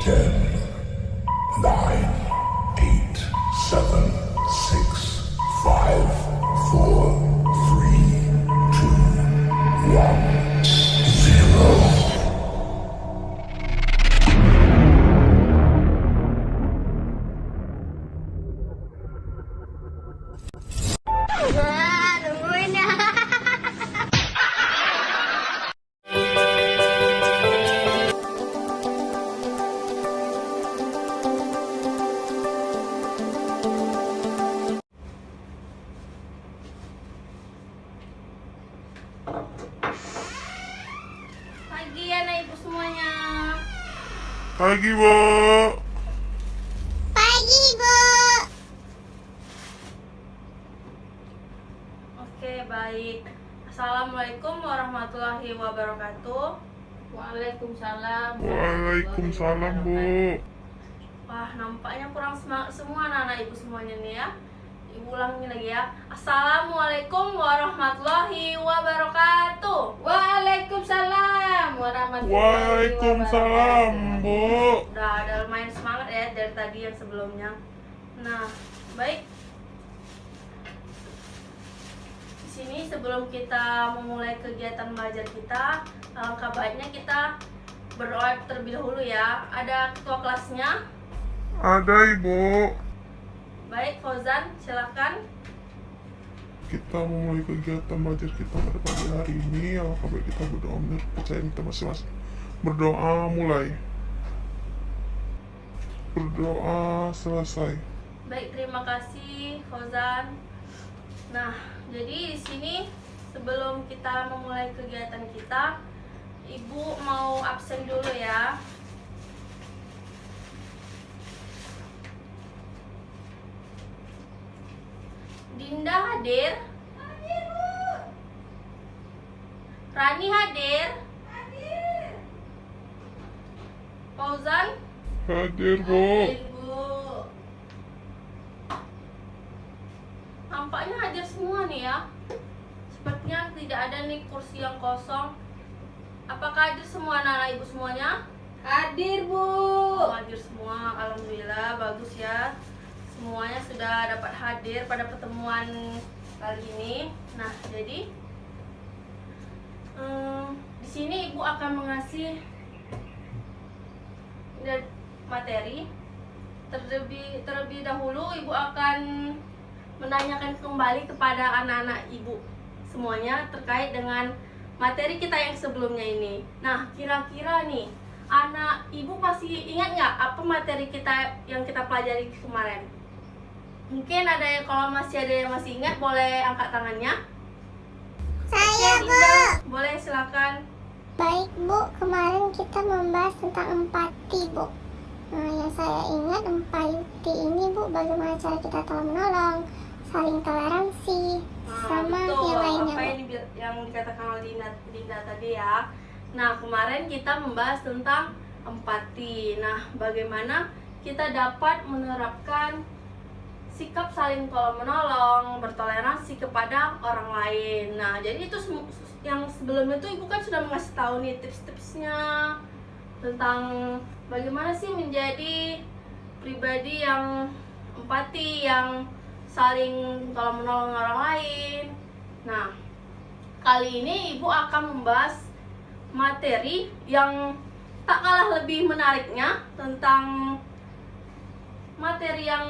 10, 9, 8, 7, 6, 5, 4, 3, 2, 1, 0. Wah, tungguin ya. Pagi ya, ibu semuanya. Pagi, Bu. Pagi, Bu. Oke, baik. Assalamualaikum warahmatullahi wabarakatuh. Waalaikumsalam. Waalaikumsalam, Bu. Wah, nampaknya kurang semangat semua anak-anak ibu semuanya nih ya. Ibu ulangin lagi ya. Assalamualaikum warahmatullahi wabarakatuh. Waalaikumsalam warahmatullahi Waalaikumsalam, wabarakatuh. Bu. Udah ada lumayan semangat ya dari tadi yang sebelumnya. Nah, baik. Di sini sebelum kita memulai kegiatan belajar kita, alangkah baiknya kita berdoa terlebih dahulu ya. Ada ketua kelasnya. Ada, Ibu. Baik, Fauzan, silakan. Kita memulai kegiatan belajar kita pada pagi hari ini. Alangkah baik kita berdoa menurut kepercayaan kita masing-masing. Berdoa mulai. Berdoa selesai. Baik, terima kasih Fauzan. Nah, jadi di sini sebelum kita memulai kegiatan kita, Ibu mau absen dulu ya. Dinda hadir? Hadir, Bu. Rani hadir? Hadir. Fauzan? Hadir, Bu. Hadir, Bu. Nampaknya hadir semua nih ya. Sepertinya tidak ada nih kursi yang kosong. Apakah hadir semua anak-anak ibu semuanya? Hadir, Bu. Oh, hadir semua. Alhamdulillah, bagus ya. Semuanya sudah dapat hadir pada pertemuan kali ini. Nah, jadi di sini ibu akan mengasih materi. Terlebih dahulu ibu akan menanyakan kembali kepada anak-anak ibu semuanya terkait dengan materi kita yang sebelumnya ini. Nah, kira-kira nih anak ibu masih ingat nggak apa materi kita yang kita pelajari kemarin? Mungkin ada yang, kalau masih ada yang masih ingat boleh angkat tangannya. Saya, Oke, Bu. Dinda, boleh silakan. Baik, Bu. Kemarin kita membahas tentang empati, Bu. Nah, yang saya ingat empati ini, Bu, bagaimana cara kita tolong menolong, saling toleransi, sama Betul, yang lainnya, apa Bu. yang dikatakan oleh Dinda tadi ya. Nah, kemarin kita membahas tentang empati. Nah, bagaimana kita dapat menerapkan sikap saling tolong menolong, bertoleransi kepada orang lain. Nah, jadi itu yang sebelumnya tuh ibu kan sudah mengasih tahu nih tips-tipsnya tentang bagaimana sih menjadi pribadi yang empati, yang saling tolong menolong orang lain. Nah, kali ini ibu akan membahas materi yang tak kalah lebih menariknya tentang materi yang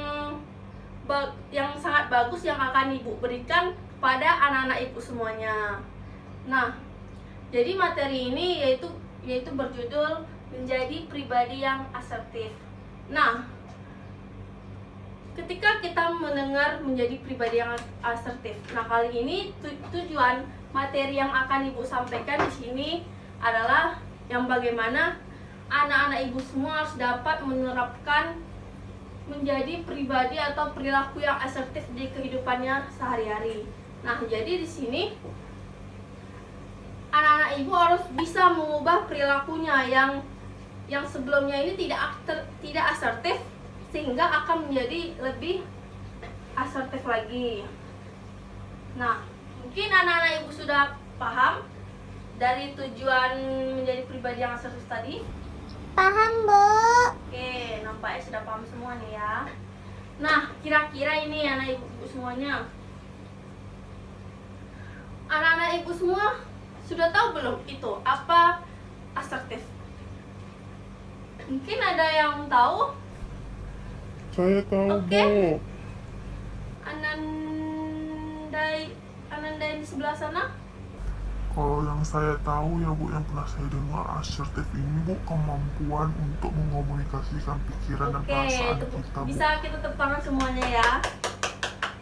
sangat bagus yang akan ibu berikan kepada anak-anak ibu semuanya. Nah, jadi materi ini yaitu berjudul menjadi pribadi yang asertif. Nah, ketika kita mendengar menjadi pribadi yang asertif, nah kali ini tujuan materi yang akan ibu sampaikan di sini adalah yang bagaimana anak-anak ibu semua harus dapat menerapkan menjadi pribadi atau perilaku yang asertif di kehidupannya sehari-hari. Nah, jadi di sini anak-anak ibu harus bisa mengubah perilakunya yang sebelumnya ini tidak asertif sehingga akan menjadi lebih asertif lagi. Nah, mungkin anak-anak ibu sudah paham dari tujuan menjadi pribadi yang asertif tadi. paham, Bu. Oke, nampaknya sudah paham semua nih ya. Nah, kira-kira ini anak ibu semuanya. Anak-anak ibu semua sudah tahu belum itu apa asertif? Mungkin ada yang tahu? Saya tahu, Oke. Bu. Ananda yang di sebelah sana? Kalau yang saya tahu ya Bu, yang pernah saya dengar, asertif ini Bu, kemampuan untuk mengomunikasikan pikiran dan Oke, perasaan kita, Bu. bisa kita tepuk tangan semuanya ya.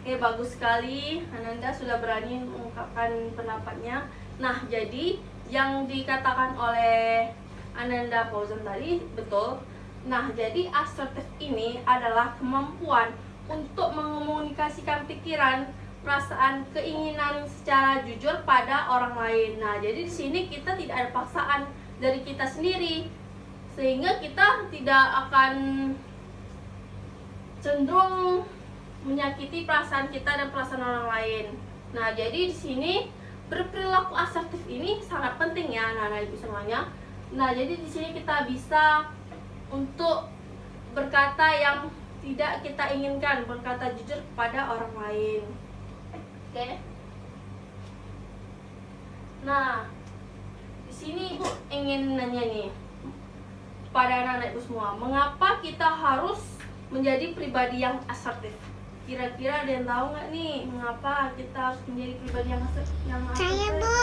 Oke, bagus sekali. Ananda sudah berani mengungkapkan pendapatnya. Nah, jadi yang dikatakan oleh Ananda Fauzan tadi betul. Nah, jadi asertif ini adalah kemampuan untuk mengomunikasikan pikiran, perasaan, keinginan secara jujur pada orang lain. Nah, jadi di sini kita tidak ada paksaan dari kita sendiri, sehingga kita tidak akan cenderung menyakiti perasaan kita dan perasaan orang lain. Nah, jadi di sini berperilaku asertif ini sangat penting ya, anak-anak ibu semuanya. Nah, jadi di sini kita bisa untuk berkata yang tidak kita inginkan, berkata jujur kepada orang lain. Oke. Nah, di sini Ibu ingin nanya nih pada anak-anak ibu semua, mengapa kita harus menjadi pribadi yang asertif? Kira-kira ada yang tahu nggak nih mengapa kita harus menjadi pribadi yang asertif? Saya, Bu.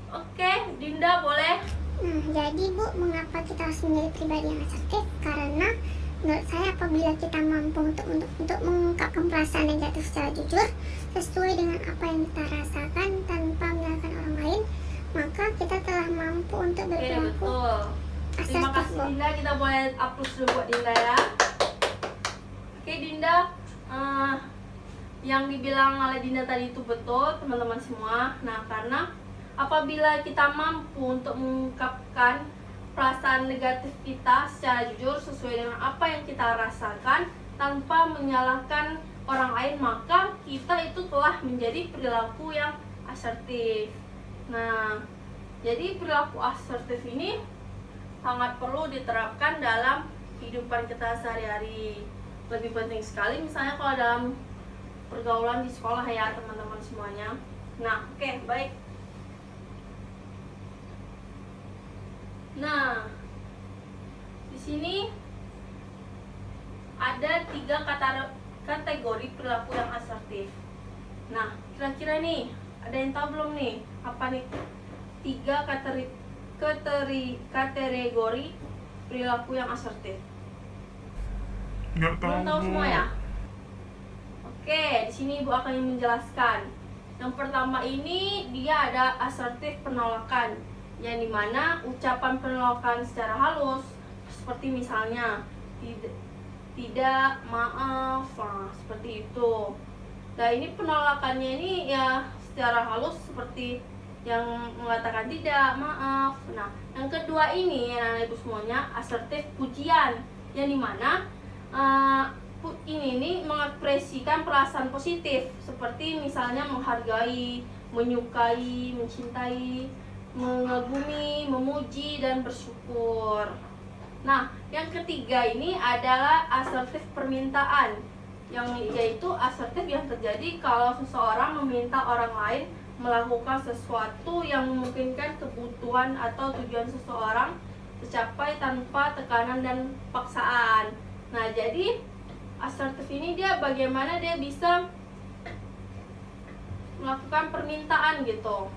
Oke, Dinda boleh. Nah, jadi Bu, mengapa kita harus menjadi pribadi yang asertif? Karena menurut saya apabila kita mampu untuk mengungkapkan perasaan negatif secara jujur sesuai dengan apa yang kita rasakan tanpa menyalahkan orang lain, maka kita telah mampu untuk Oke, berperilaku betul. Terima asertif, kasih Bu. Dinda, kita boleh hapus dulu buat Dinda ya. Oke Dinda, yang dibilang oleh Dinda tadi itu betul teman-teman semua. Nah, karena apabila kita mampu untuk mengungkapkan perasaan negatif kita secara jujur sesuai dengan apa yang kita rasakan tanpa menyalahkan orang lain, maka kita itu telah menjadi perilaku yang asertif. Nah, jadi perilaku asertif ini sangat perlu diterapkan dalam kehidupan kita sehari-hari. Lebih penting sekali misalnya kalau dalam pergaulan di sekolah ya teman-teman semuanya. Nah, oke, baik. Nah, di sini ada 3 kategori perilaku yang asertif. Nah, kira-kira nih, ada yang tahu belum nih? Apa nih 3 kategori perilaku yang asertif? Nggak tahu, Belum tahu Bu. semua ya? Oke, di sini Ibu akan menjelaskan. Yang pertama ini dia ada asertif penolakan, yang dimana ucapan penolakan secara halus seperti misalnya tidak, maaf, nah, seperti itu. Nah, ini penolakannya ini ya secara halus seperti yang mengatakan tidak, maaf. Nah, yang kedua ini ya ibu semuanya asertif pujian, yang dimana ini mengekspresikan perasaan positif seperti misalnya menghargai, menyukai, mencintai, mengagumi, memuji, dan bersyukur. Nah, yang ketiga ini adalah asertif permintaan, yang yaitu asertif yang terjadi kalau seseorang meminta orang lain melakukan sesuatu yang memungkinkan kebutuhan atau tujuan seseorang tercapai tanpa tekanan dan paksaan. Nah, jadi asertif ini dia bagaimana dia bisa melakukan permintaan gitu.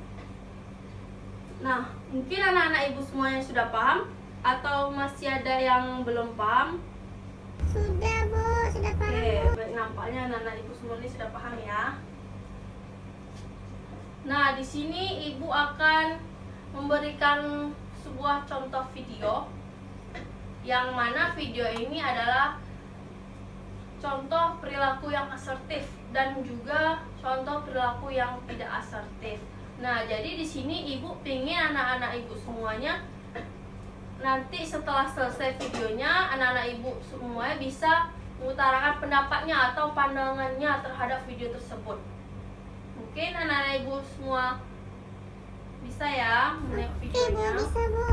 Nah, mungkin anak-anak ibu semuanya sudah paham atau masih ada yang belum paham? Sudah, Bu, sudah paham. Oke, baik, nampaknya anak-anak ibu semua ini sudah paham ya. Nah, di sini ibu akan memberikan sebuah contoh video, yang mana video ini adalah contoh perilaku yang asertif dan juga contoh perilaku yang tidak asertif. Nah, jadi di sini ibu pengen anak-anak ibu semuanya nanti setelah selesai videonya, anak-anak ibu semuanya bisa mengutarakan pendapatnya atau pandangannya terhadap video tersebut. Mungkin anak-anak ibu semua bisa ya menengok Oke, Bu, videonya. bisa, Bu.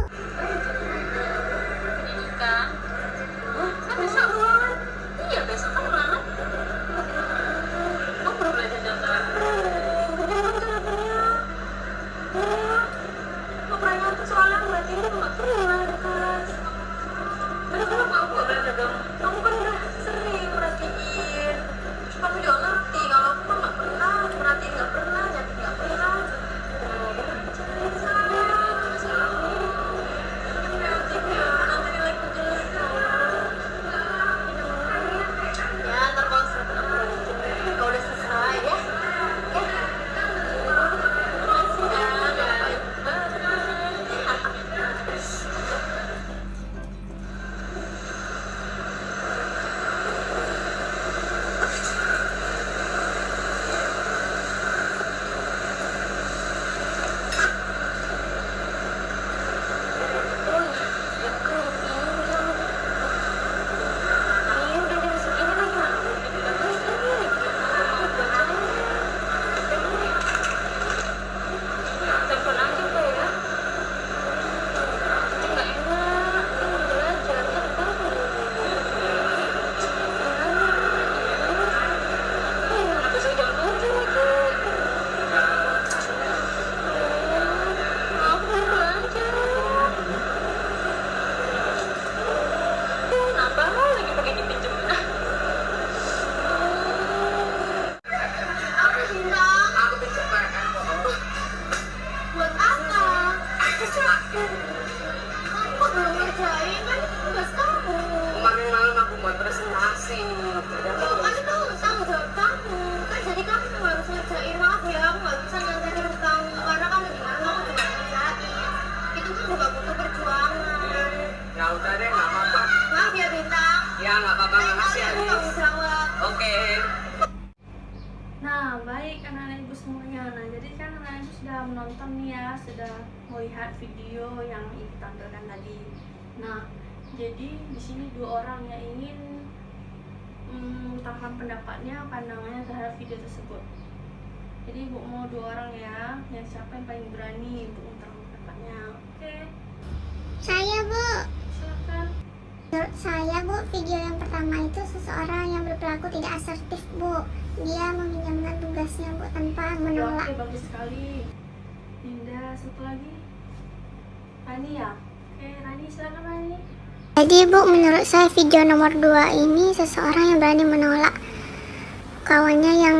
Kok belum ngerjain kan tugas kamu? Kemarin malam aku buat presentasi. Kan itu tanggung jawab kamu. Kan jadi kamu harus ngerjain. Maaf ya, aku nggak bisa ngerjain kamu karena kamu di mana aku juga ngerjain. Itu kan juga butuh perjuangan. Ya udah deh, nggak apa-apa. Maaf ya Bintang. Ya nggak apa-apa, makasih ya. Tanggung jawab. Oke. Nah, baik anak-anak ibu semuanya. Nah, jadi kan anak-anak ibu sudah menonton nih ya, sudah melihat video yang ibu tampilkan tadi. Nah, jadi di sini dua orang yang ingin mengutarakan pendapatnya, pandangannya terhadap video tersebut. Jadi ibu mau dua orang ya, yang siapa yang paling berani untuk mengutarakan pendapatnya. Oke, Saya, Bu. silakan. Menurut saya, Bu, video yang pertama itu seseorang yang berperilaku tidak asertif, Bu. Dia meminjamkan tugasnya, Bu, tanpa menolak. Oke, bagus sekali. Dinda, satu lagi. Rani ya? Oke, Rani, silakan Rani. Jadi, Bu, menurut saya video nomor 2 ini seseorang yang berani menolak kawannya yang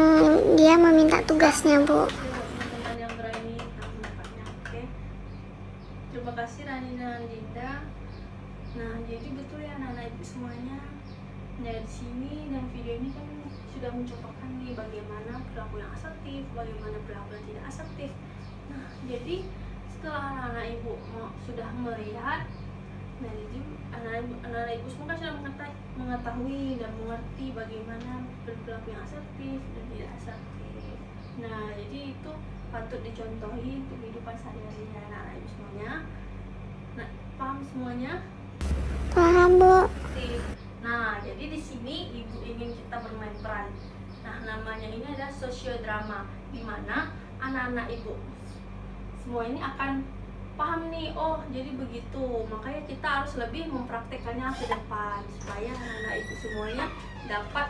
dia meminta tugasnya, Bu. Oke, buat teman-teman yang berani tahu pendapatnya. Oke, terima kasih Rani dan Dinda. Nah, jadi betul ya anak-anak ibu semuanya. Nah, di sini dan video ini kan sudah mencontohkan nih bagaimana perilaku yang asertif, bagaimana perilaku yang tidak asertif. Nah, jadi setelah anak-anak ibu sudah melihat, nah jadi anak-anak ibu semua kan sudah mengetahui dan mengerti bagaimana perilaku yang asertif dan tidak asertif. Nah, jadi itu patut dicontohi untuk kehidupan sehari-hari anak-anak ibu semuanya. Nah, paham semuanya? Paham, Bu. Nah, jadi di sini ibu ingin kita bermain peran. Nah, namanya ini adalah sosiodrama, di mana anak-anak ibu semua ini akan paham nih, oh jadi begitu. Makanya kita harus lebih mempraktekannya ke depan supaya anak-anak ibu semuanya dapat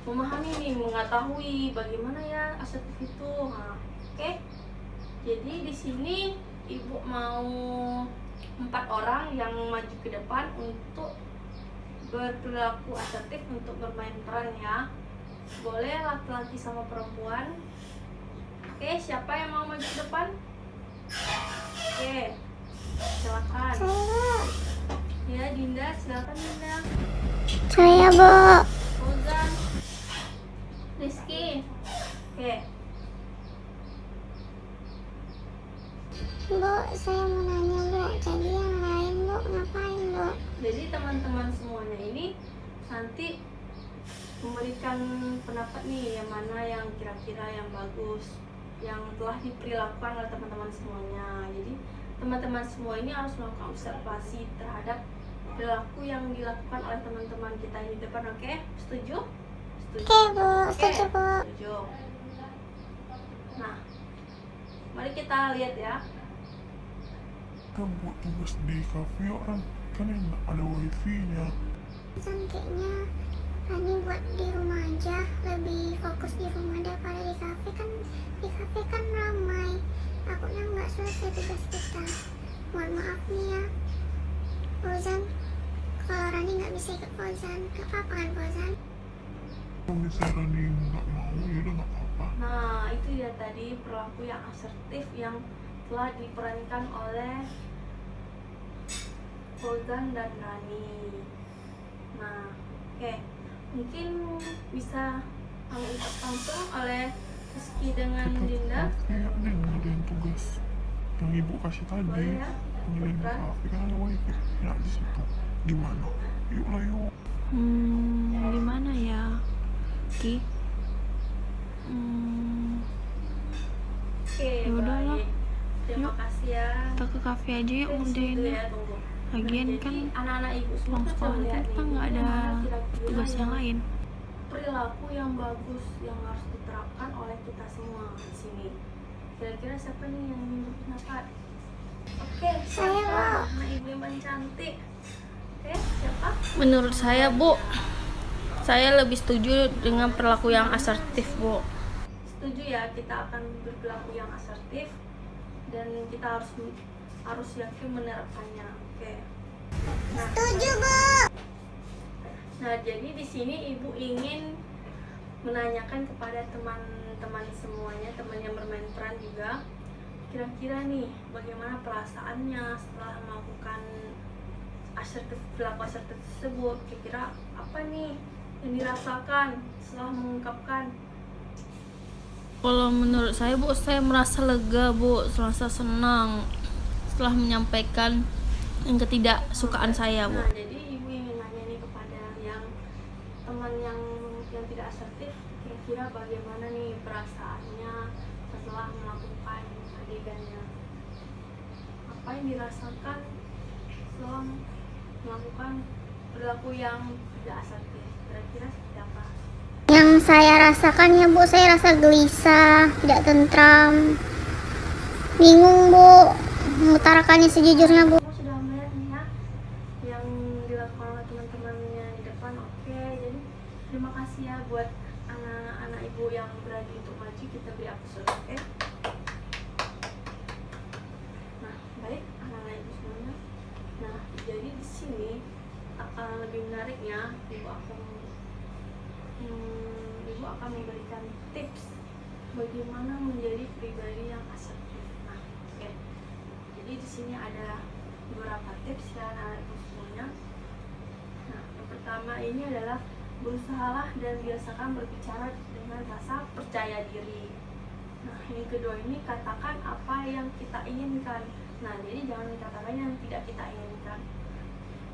memahami nih, mengetahui bagaimana ya asertif itu. Nah, oke. Jadi di sini ibu mau 4 orang yang maju ke depan untuk berperilaku asertif untuk bermain peran ya. Boleh laki-laki sama perempuan. Oke, siapa yang mau maju ke depan? Oke, silakan. Saya, Ya, Dinda, silakan Dinda. saya, Bu. Fauzan, Rizky. Oke, Bu, saya mau nanya, Bu. Jadi yang lain, Bu, ngapain, Bu? jadi teman-teman semuanya ini nanti memberikan pendapat nih yang mana yang kira-kira yang bagus, yang telah diperilakukan oleh teman-teman semuanya. Jadi teman-teman semua ini harus melakukan observasi terhadap perilaku yang dilakukan oleh teman-teman kita ini di depan. Oke, setuju? Setuju. Oke, Bu. Oke, Setuju, Bu. setuju. Nah, mari kita lihat ya. Kita buat tugas di kafe orang kan enak, ada wifi-nya. Kayaknya Rani buat di rumah aja, lebih fokus di rumah daripada di kafe kan. Di kafe kan ramai, takutnya nggak selesai tugas kita. Mohon maaf nih ya, Fauzan. Kalau Rani nggak bisa ikut Fauzan, gak apa-apa kan Fauzan? Kalau misalnya Rani nggak mau, ya udah nggak apa-apa. Nah, itu ya tadi perilaku yang asertif yang telah diperankan oleh Fauzan dan Rani. Nah, oke. Mungkin bisa langsung oleh Rizky dengan Dinda. Kayak nih ngerjain tugas yang ibu kasih tadi. Boleh ya? Ngerjain di kafe kan ada wifi. Enak di situ. Di mana? Yuk lah yuk. Di mana ya, Ki? Oke, Yaudahlah. baik. Terima Yuk. kasih ya. Kita ke kafe aja yuk Tunggu ngerjainnya. ya, tunggu. Lagian Jadi, kan anak-anak ibu semua pulang kan sekolah sudah lihat kita nih, nggak ada bagaimana kira-kira tugas yang lain. perilaku yang bagus yang harus diterapkan oleh kita semua di sini. Kira-kira siapa nih yang ingin berpendapat? Oke, Saya, siapa? Bu. Anak ibu yang paling cantik. Oke, siapa? Menurut saya, Bu, saya lebih setuju dengan perilaku yang asertif, Bu. Setuju ya, kita akan berperilaku yang asertif dan kita harus yakin menerapkannya. Oke. Nah, Setuju, Bu. Nah, jadi di sini ibu ingin menanyakan kepada teman-teman semuanya, teman yang bermain peran juga, kira-kira nih bagaimana perasaannya setelah melakukan perilaku asertif tersebut. Kira-kira apa nih yang dirasakan setelah mengungkapkan? Kalau menurut saya Bu, saya merasa lega Bu, merasa senang setelah menyampaikan yang ketidaksukaan saya Bu. Nah, jadi ibu ingin nanya nih kepada yang teman yang tidak asertif, kira-kira bagaimana nih perasaannya setelah melakukan adegannya? Apa yang dirasakan setelah melakukan perilaku yang tidak asertif? Kira-kira seperti apa? Yang saya rasakan ya Bu, saya rasa gelisah, tidak tentram, bingung Bu, mengutarakannya sejujurnya Bu. Kamu sudah melihat nih ya yang dilakukan oleh teman-temannya di depan. Oke, jadi terima kasih ya buat anak-anak ibu yang berani untuk maju, kita beri aplaus. Oke. Nah, baik anak-anak ibu semuanya. Nah, jadi di sini lebih menariknya ibu akan memberikan tips bagaimana menjadi pribadi yang asertif. Nah, oke. Jadi di sini ada beberapa tips ya anak-anak ibu semuanya. Nah, yang pertama ini adalah berusahalah dan biasakan berbicara dengan rasa percaya diri. Nah, yang kedua ini katakan apa yang kita inginkan. Nah, jadi jangan dikatakan yang tidak kita inginkan.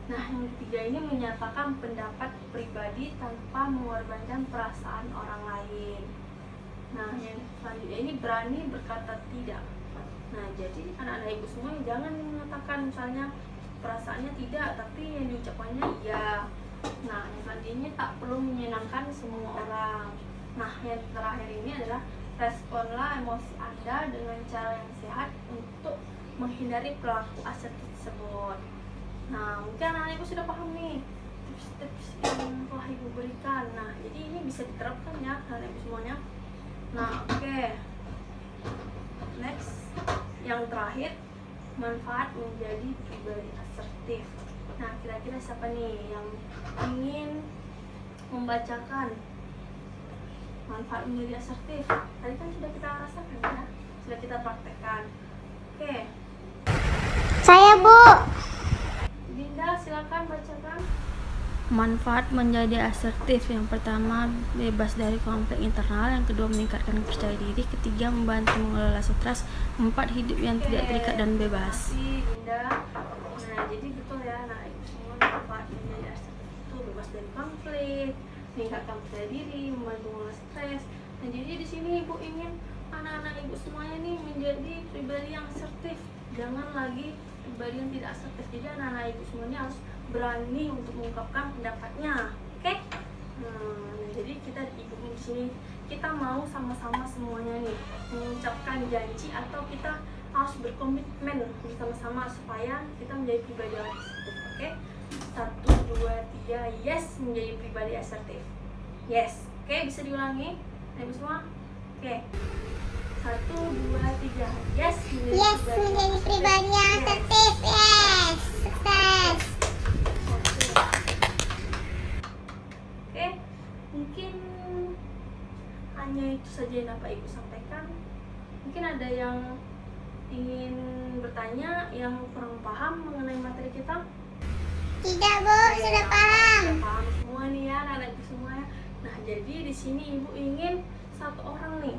Nah, yang ketiga ini menyatakan pendapat pribadi tanpa mengorbankan perasaan orang lain. Nah, yang selanjutnya ini berani berkata tidak. Nah, jadi anak-anak ibu semua jangan mengatakan misalnya perasaannya tidak, tapi yang diucapkannya iya. Nah, yang selanjutnya tak perlu menyenangkan semua orang. Nah, yang terakhir ini adalah responlah emosi Anda dengan cara yang sehat untuk menghindari perilaku asertif tersebut. Nah, mungkin anak-anak ibu sudah paham nih tips-tips yang telah ibu berikan. Nah, jadi ini bisa diterapkan ya anak-anak ibu semuanya. Nah, oke. Next, yang terakhir, manfaat menjadi pribadi asertif. Nah, kira-kira siapa nih yang ingin membacakan manfaat menjadi asertif? Tadi kan sudah kita rasakan ya, sudah kita praktekkan. Oke, Saya Bu. Dinda silakan bacakan. Manfaat menjadi asertif: yang pertama, bebas dari konflik internal; yang kedua, meningkatkan percaya diri; ketiga, membantu mengelola stres; empat, hidup yang tidak terikat dan bebas. Terima kasih Dinda. Nah, jadi betul ya anak ibu semua, manfaat menjadi asertif itu bebas dari konflik, meningkatkan percaya diri, membantu mengelola stres. Nah, jadi di sini ibu ingin anak-anak ibu semuanya nih menjadi pribadi yang asertif, jangan lagi pribadi yang tidak asertif. Jadi anak-anak ibu semuanya harus berani untuk mengungkapkan pendapatnya. Oke? Nah, jadi kita ibu di sini kita mau sama-sama semuanya nih mengucapkan janji atau kita harus berkomitmen bersama-sama supaya kita menjadi pribadi yang asertif. Oke? 1, 2, 3, yes menjadi pribadi asertif. Yes. Oke, bisa diulangi ibu semua? Oke. 1, 2, 3, yes Menjadi pribadi yang asertif. Yes. Sukses. Oke, mungkin hanya itu saja yang dapat ibu sampaikan. Mungkin ada yang ingin bertanya yang kurang paham mengenai materi kita? Tidak Bu, sudah paham. Sudah paham semua nih ya anak ibu semua ya. Nah, jadi di sini ibu ingin satu orang nih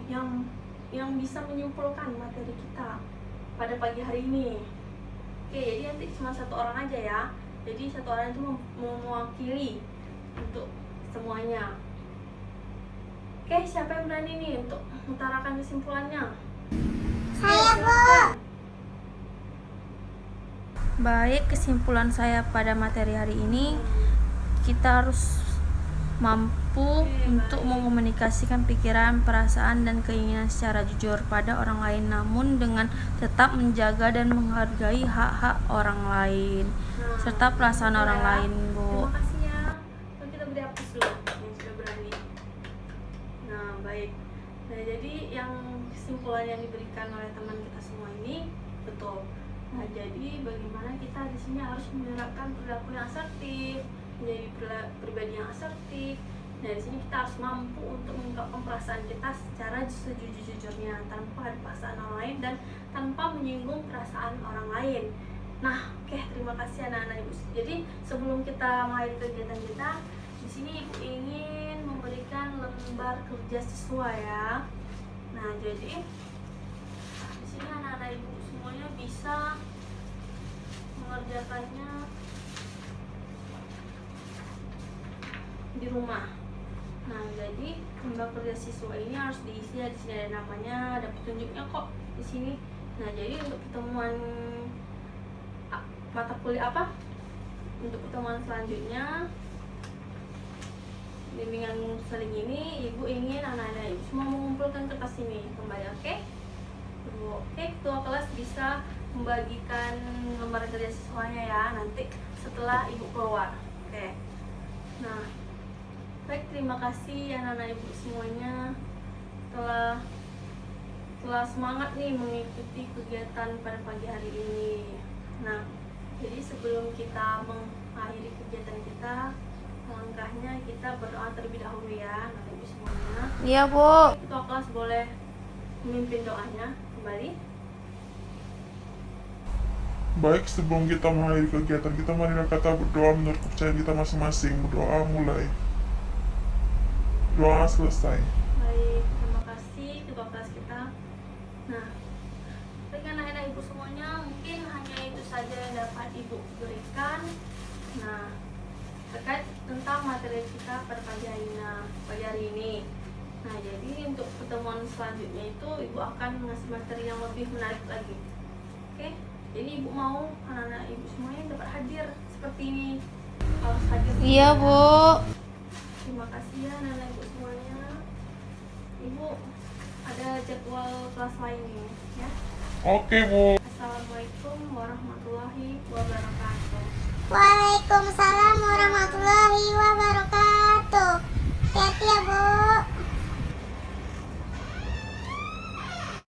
yang bisa menyimpulkan materi kita pada pagi hari ini. Oke, jadi nanti cuma satu orang aja ya. Jadi satu orang itu mewakili untuk semuanya. Oke, siapa yang berani nih untuk mengutarakan kesimpulannya? Saya Bu. Baik, kesimpulan saya pada materi hari ini, kita harus mampu untuk mengkomunikasikan pikiran, perasaan, dan keinginan secara jujur pada orang lain, namun dengan tetap menjaga dan menghargai hak-hak orang lain serta perasaan orang lain, Bu. Terima kasih ya. Lalu kita beri aplaus dulu yang sudah berani. Nah, baik. Nah, jadi yang kesimpulan yang diberikan oleh teman kita semua ini betul. Nah, jadi bagaimana kita di sini harus menerapkan perilaku yang asertif, menjadi pribadi yang asertif, Nah, di sini kita harus mampu untuk mengungkapkan perasaan kita secara sejujur-jujurnya tanpa ada paksaan orang lain dan tanpa menyinggung perasaan orang lain. Nah, oke, terima kasih anak-anak ibu. Jadi sebelum kita mengakhiri kegiatan kita, di sini ibu ingin memberikan lembar kerja siswa ya. Nah, jadi di sini anak-anak ibu semuanya bisa mengerjakannya di rumah. Nah, jadi lembar kerja siswa ini harus diisi ya. Di sini ada namanya, ada petunjuknya kok di sini. Nah, jadi untuk pertemuan mata kuliah apa? Untuk pertemuan selanjutnya bimbingan seling ini, ibu ingin anak-anak ibu semua mengumpulkan kertas ini kembali, oke? Oke, ketua kelas bisa membagikan lembar kerja siswanya ya nanti setelah ibu keluar, oke? Nah, baik, terima kasih anak-anak ibu semuanya telah semangat nih mengikuti kegiatan pada pagi hari ini. Nah, jadi sebelum kita mengakhiri kegiatan kita, langkahnya kita berdoa terlebih dahulu ya anak ibu semuanya. Iya, Bu. Ketua kelas boleh memimpin doanya kembali. Baik, sebelum kita mengakhiri kegiatan kita, marilah kita berdoa menurut kepercayaan kita masing-masing. Berdoa mulai. Doa selesai. Baik, terima kasih ketua kelas kita. Nah, bagi anak-anak ibu semuanya, mungkin hanya itu saja yang dapat ibu berikan. Nah, terkait tentang materi kita pada pagi hari ini. Nah, jadi untuk pertemuan selanjutnya itu ibu akan mengasih materi yang lebih menarik lagi. Oke, jadi ibu mau anak-anak ibu semuanya dapat hadir seperti ini. Harus hadir. Iya, Bu. Terima kasih ya anak-anak ibu semuanya. Ibu ada jadwal kelas lain nih ya. Oke, Bu. Assalamualaikum warahmatullahi wabarakatuh. Waalaikumsalam warahmatullahi wabarakatuh.